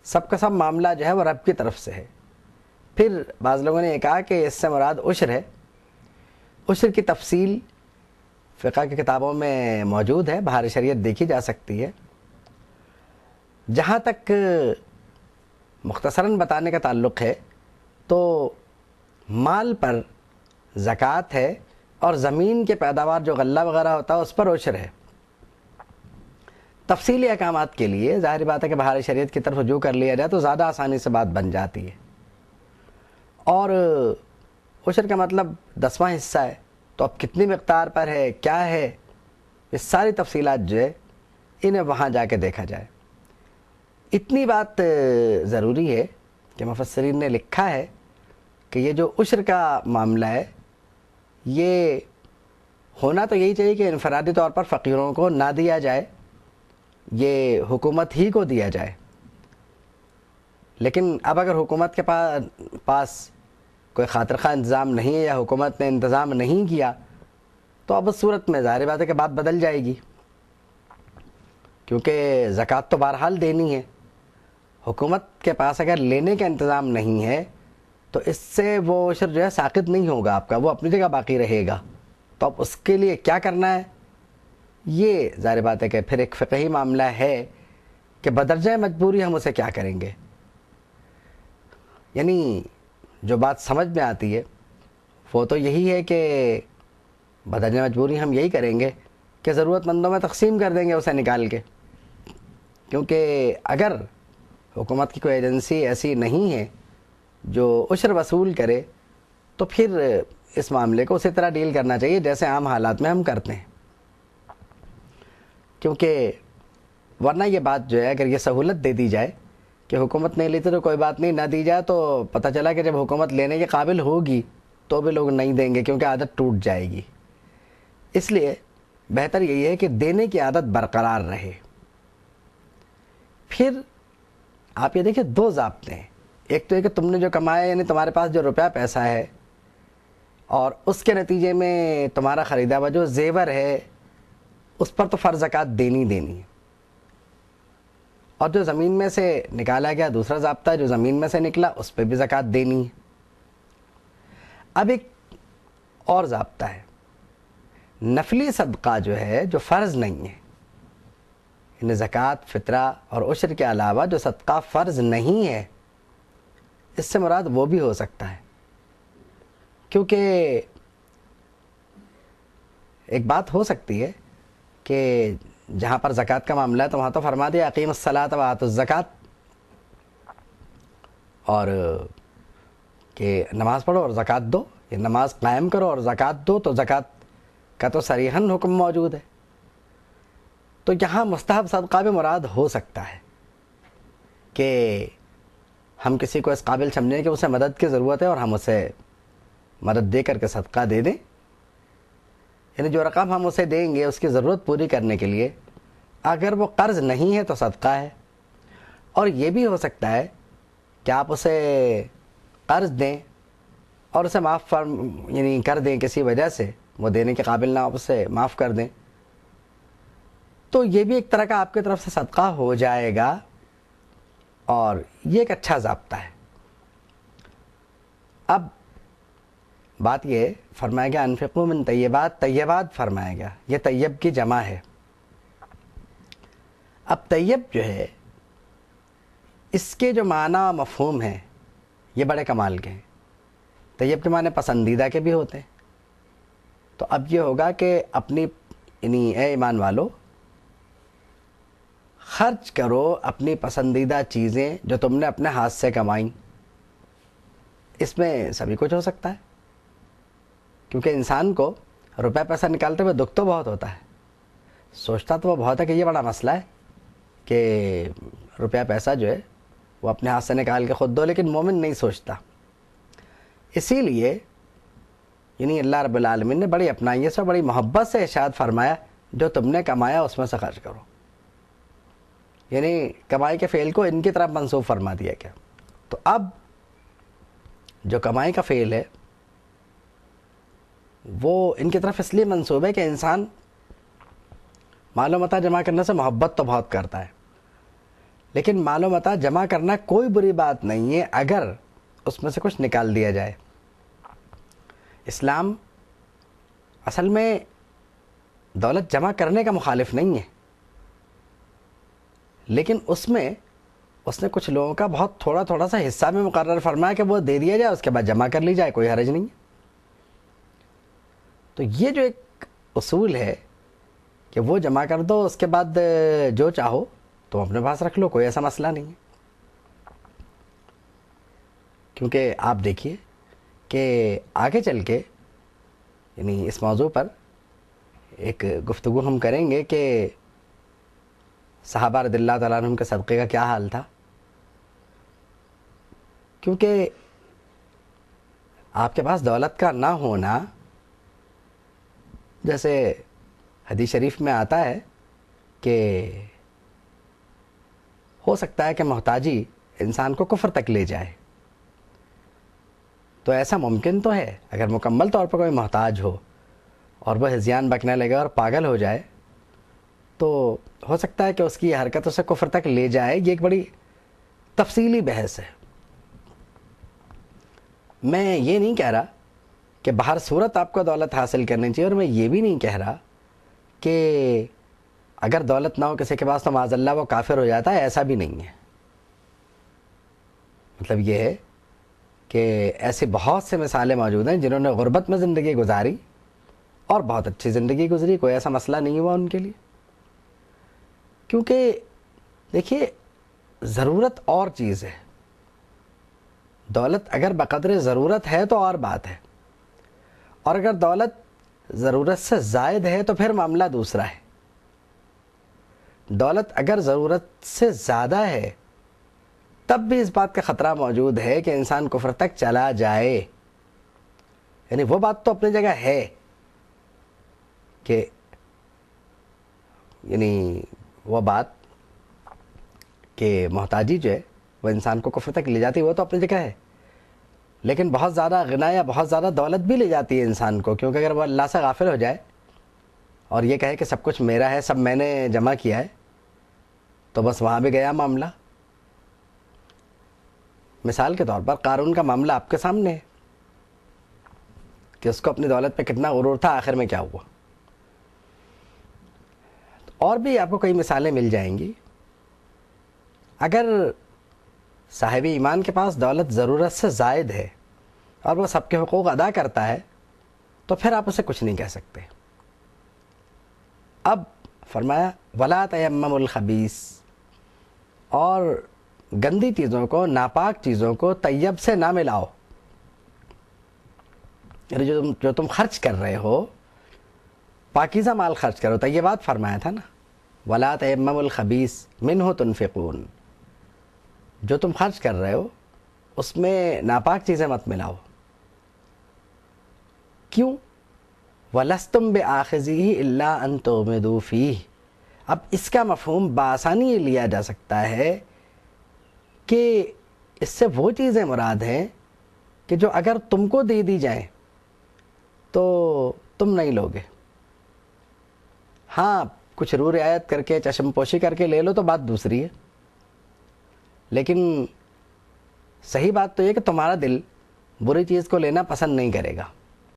سب کا سب معاملہ جو ہے وہ رب کی طرف سے ہے۔ پھر بعض لوگوں نے یہ کہا کہ اس سے مراد عشر ہے۔ عشر کی تفصیل فقہ کی کتابوں میں موجود ہے، بہار شریعت دیکھی جا سکتی ہے۔ جہاں تک مختصراً بتانے کا تعلق ہے تو مال پر زکوٰۃ ہے، اور زمین کے پیداوار جو غلہ وغیرہ ہوتا ہے اس پر عشر ہے۔ تفصیلی احکامات کے لیے ظاہر بات ہے کہ بہار شریعت کی طرف رجوع کر لیا جائے تو زیادہ آسانی سے بات بن جاتی ہے۔ اور عشر کا مطلب 10واں حصہ ہے، تو اب کتنی مقدار پر ہے، کیا ہے، یہ ساری تفصیلات جو ہے انہیں وہاں جا کے دیکھا جائے۔ اتنی بات ضروری ہے کہ مفسرین نے لکھا ہے کہ یہ جو عشر کا معاملہ ہے یہ ہونا تو یہی چاہیے کہ انفرادی طور پر فقیروں کو نہ دیا جائے، یہ حکومت ہی کو دیا جائے۔ لیکن اب اگر حکومت کے پاس کوئی خاطر خواہ انتظام نہیں ہے یا حکومت نے انتظام نہیں کیا تو اب اس صورت میں ظاہر بات ہے کہ بات بدل جائے گی، کیونکہ زکوٰۃ تو بہرحال دینی ہے۔ حکومت کے پاس اگر لینے کا انتظام نہیں ہے تو اس سے وہ عشر جو ہے ساقط نہیں ہوگا آپ کا، وہ اپنی جگہ باقی رہے گا۔ تو اب اس کے لیے کیا کرنا ہے، یہ ظاہر بات ہے کہ پھر ایک فقہی معاملہ ہے کہ بدرجہ مجبوری ہم اسے کیا کریں گے۔ یعنی جو بات سمجھ میں آتی ہے وہ تو یہی ہے کہ بدرجہ مجبوری ہم یہی کریں گے کہ ضرورت مندوں میں تقسیم کر دیں گے اسے نکال کے، کیونکہ اگر حکومت کی کوئی ایجنسی ایسی نہیں ہے جو عشر وصول کرے تو پھر اس معاملے کو اسی طرح ڈیل کرنا چاہیے جیسے عام حالات میں ہم کرتے ہیں، کیونکہ ورنہ یہ بات جو ہے اگر یہ سہولت دے دی جائے کہ حکومت نہیں لیتی تو کوئی بات نہیں، نہ دی جائے تو پتہ چلا کہ جب حکومت لینے کے قابل ہوگی تو بھی لوگ نہیں دیں گے کیونکہ عادت ٹوٹ جائے گی۔ اس لیے بہتر یہی ہے کہ دینے کی عادت برقرار رہے۔ پھر آپ یہ دیکھیں دو ضابطے ہیں، ایک تو یہ کہ تم نے جو کمایا یعنی تمہارے پاس جو روپیہ پیسہ ہے اور اس کے نتیجے میں تمہارا خریدا ہوا جو زیور ہے اس پر تو فرض زکوٰۃ دینی ہے، اور جو زمین میں سے نکالا گیا دوسرا ضابطہ ہے، جو زمین میں سے نکلا اس پہ بھی زکوٰۃ دینی ہے۔ اب ایک اور ضابطہ ہے، نفلی صدقہ جو ہے جو فرض نہیں ہے، یعنی زکوٰۃ، فطرہ اور عشر کے علاوہ جو صدقہ فرض نہیں ہے اس سے مراد وہ بھی ہو سکتا ہے، کیونکہ ایک بات ہو سکتی ہے کہ جہاں پر زکوٰۃ کا معاملہ ہے تو وہاں تو فرما دیا اقیم الصلاۃ و آتوا الزکوٰۃ، اور کہ نماز پڑھو اور زکوٰۃ دو، یہ نماز قائم کرو اور زکوٰۃ دو، تو زکوٰۃ کا تو صریحاً حکم موجود ہے۔ تو یہاں مستحب صدقہ بھی مراد ہو سکتا ہے کہ ہم کسی کو اس قابل سمجھیں کہ اسے مدد کی ضرورت ہے اور ہم اسے مدد دے کر کے صدقہ دے دیں، یعنی جو رقم ہم اسے دیں گے اس کی ضرورت پوری کرنے کے لیے، اگر وہ قرض نہیں ہے تو صدقہ ہے۔ اور یہ بھی ہو سکتا ہے کہ آپ اسے قرض دیں اور اسے معاف یعنی کر دیں، کسی وجہ سے وہ دینے کے قابل نہ، آپ اسے معاف کر دیں، تو یہ بھی ایک طرح کا آپ کی طرف سے صدقہ ہو جائے گا، اور یہ ایک اچھا ضابطہ ہے۔ اب بات یہ فرمایا گیا انفقوا من طیبات، طیبات فرمایا گیا، یہ طیب کی جمع ہے۔ اب طیب جو ہے اس کے جو معنی و مفہوم ہیں یہ بڑے کمال کے ہیں۔ طیب کے معنی پسندیدہ کے بھی ہوتے ہیں، تو اب یہ ہوگا کہ اپنی یعنی اے ایمان والو خرچ کرو اپنی پسندیدہ چیزیں جو تم نے اپنے ہاتھ سے کمائیں۔ اس میں سبھی کچھ ہو سکتا ہے، کیونکہ انسان کو روپے پیسہ نکالتے ہوئے دکھ تو بہت ہوتا ہے، سوچتا تو وہ بہت ہے کہ یہ بڑا مسئلہ ہے کہ روپیہ پیسہ جو ہے وہ اپنے ہاتھ سے نکال کے خود دو، لیکن مومن نہیں سوچتا۔ اسی لیے یعنی اللہ رب العالمین نے بڑی اپنائیت سے، بڑی محبت سے ارشاد فرمایا جو تم نے کمایا اس میں سے خرچ کرو، یعنی کمائی کے فعل کو ان کی طرف منسوب فرما دیا گیا۔ تو اب جو کمائی کا فعل ہے وہ ان کی طرف اس لیے منسوب ہے کہ انسان مال و متاع جمع کرنے سے محبت تو بہت کرتا ہے، لیکن مال و متاع جمع کرنا کوئی بری بات نہیں ہے اگر اس میں سے کچھ نکال دیا جائے. اسلام اصل میں دولت جمع کرنے کا مخالف نہیں ہے, لیکن اس میں اس نے کچھ لوگوں کا بہت تھوڑا تھوڑا سا حصہ میں مقرر فرمایا کہ وہ دے دیا جائے, اس کے بعد جمع کر لی جائے, کوئی حرج نہیں ہے. تو یہ جو ایک اصول ہے کہ وہ جمع کر دو, اس کے بعد جو چاہو تم اپنے پاس رکھ لو, کوئی ایسا مسئلہ نہیں ہے. کیونکہ آپ دیکھیے کہ آگے چل کے یعنی اس موضوع پر ایک گفتگو ہم کریں گے کہ صحابہ رضی اللہ تعالیٰ عنہم کے صدقے کا کیا حال تھا. کیونکہ آپ کے پاس دولت کا نہ ہونا, جیسے حدیث شریف میں آتا ہے کہ ہو سکتا ہے کہ محتاجی انسان کو کفر تک لے جائے. تو ایسا ممکن تو ہے, اگر مکمل طور پر کوئی محتاج ہو اور وہ ہذیان بکنے لگے اور پاگل ہو جائے تو ہو سکتا ہے کہ اس کی یہ حرکت اسے کفر تک لے جائے. یہ ایک بڑی تفصیلی بحث ہے. میں یہ نہیں کہہ رہا کہ بہر صورت آپ کو دولت حاصل کرنی چاہیے, اور میں یہ بھی نہیں کہہ رہا کہ اگر دولت نہ ہو کسی کے پاس تو معاذ اللہ وہ کافر ہو جاتا ہے, ایسا بھی نہیں ہے. مطلب یہ ہے کہ ایسی بہت سے مثالیں موجود ہیں جنہوں نے غربت میں زندگی گزاری اور بہت اچھی زندگی گزری, کوئی ایسا مسئلہ نہیں ہوا ان کے لیے. کیونکہ دیکھیے ضرورت اور چیز ہے, دولت اگر بقدر ضرورت ہے تو اور بات ہے, اور اگر دولت ضرورت سے زائد ہے تو پھر معاملہ دوسرا ہے. دولت اگر ضرورت سے زیادہ ہے تب بھی اس بات کا خطرہ موجود ہے کہ انسان کفر تک چلا جائے. یعنی وہ بات تو اپنی جگہ ہے کہ یعنی وہ بات کہ محتاجی جو ہے وہ انسان کو کفر تک لے جاتی ہے, وہ تو اپنی جگہ ہے. لیکن بہت زیادہ غنا یا بہت زیادہ دولت بھی لے جاتی ہے انسان کو, کیونکہ اگر وہ اللہ سے غافل ہو جائے اور یہ کہے کہ سب کچھ میرا ہے, سب میں نے جمع کیا ہے, تو بس وہاں بھی گیا معاملہ. مثال کے طور پر قارون کا معاملہ آپ کے سامنے ہے کہ اس کو اپنی دولت پہ کتنا غرور تھا, آخر میں کیا ہوا. اور بھی آپ کو کئی مثالیں مل جائیں گی. اگر صاحب ایمان کے پاس دولت ضرورت سے زائد ہے اور وہ سب کے حقوق ادا کرتا ہے تو پھر آپ اسے کچھ نہیں کہہ سکتے. اب فرمایا ولا تیمموا الخبیث, اور گندی چیزوں کو, ناپاک چیزوں کو طیب سے نہ ملاؤ. یعنی جو تم خرچ کر رہے ہو پاکیزہ مال خرچ کرو, طیبات فرمایا تھا نا, ولا تیمموا الخبیث منہ تنفقون. جو تم خرچ کر رہے ہو اس میں ناپاک چیزیں مت ملاؤ. کیوں؟ وَلَسْتُمْ بِآخِذِهِ إِلَّا أَن تُغْمِضُوا فِيهِ. اب اس کا مفہوم بآسانی یہ لیا جا سکتا ہے کہ اس سے وہ چیزیں مراد ہیں کہ جو اگر تم کو دے دی جائیں تو تم نہیں لوگے. ہاں کچھ رو رعایت کر کے, چشم پوشی کر کے لے لو تو بات دوسری ہے, لیکن صحیح بات تو یہ کہ تمہارا دل بری چیز کو لینا پسند نہیں کرے گا.